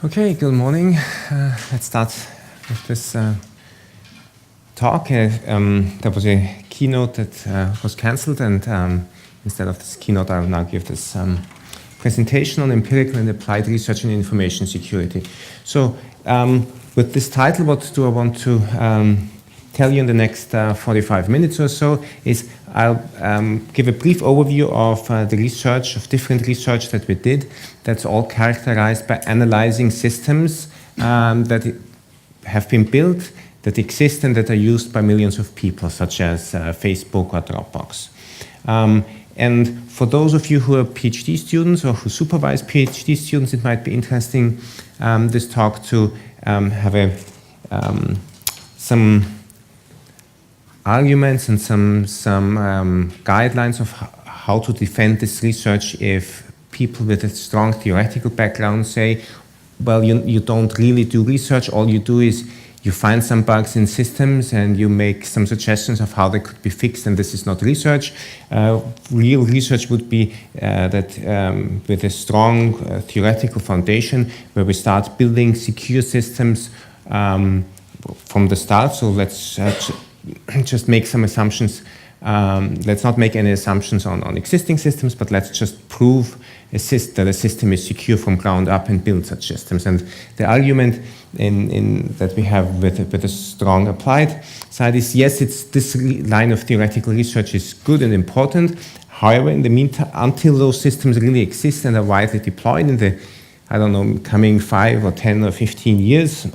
Okay, good morning. Let's start with this talk. There was a keynote that was cancelled, and instead of this keynote, I will now give this presentation on empirical and applied research in information security. So, with this title, what do I want to tell you in the next 45 minutes or so is I'll give a brief overview of the research, of different research that we did. That's all characterized by analyzing systems that have been built, that exist and that are used by millions of people, such as Facebook or Dropbox. And for those of you who are PhD students or who supervise PhD students, it might be interesting this talk to have some arguments and some guidelines of how to defend this research if people with a strong theoretical background say, well, you don't really do research, all you do is you find some bugs in systems and you make some suggestions of how they could be fixed, and this is not research. Real research would be that with a strong theoretical foundation where we start building secure systems from the start. So let's just make some assumptions. Let's not make any assumptions on existing systems, but let's just prove that a system is secure from ground up and build such systems. And the argument that we have with a strong applied side is, yes, this line of theoretical research is good and important. However, in the meantime, until those systems really exist and are widely deployed in the, I don't know, coming 5 or 10 or 15 years,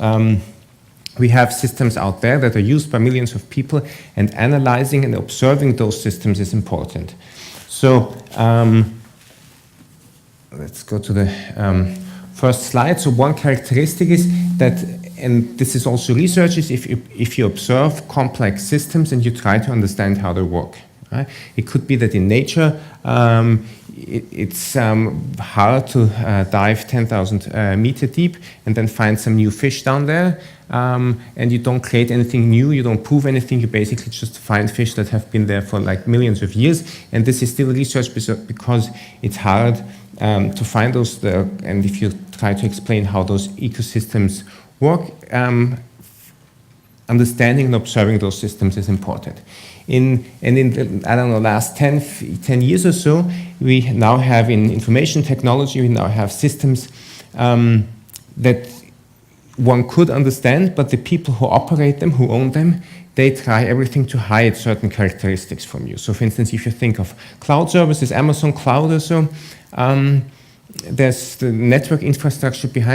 we have systems out there that are used by millions of people, and analyzing and observing those systems is important. So let's go to the first slide. So one characteristic is that, and this is also research, is if you observe complex systems and you try to understand how they work. Right? It could be that in nature it's hard to dive 10,000 meter deep and then find some new fish down there, and you don't create anything new, you don't prove anything, you basically just find fish that have been there for like millions of years, and this is still research because it's hard to find those, and if you try to explain how those ecosystems work, understanding and observing those systems is important. In the, I don't know, last 10 years or so, we now have in information technology, we now have systems that one could understand, but the people who operate them, who own them, they try everything to hide certain characteristics from you. So for instance, if you think of cloud services, Amazon Cloud or so, there's the network infrastructure behind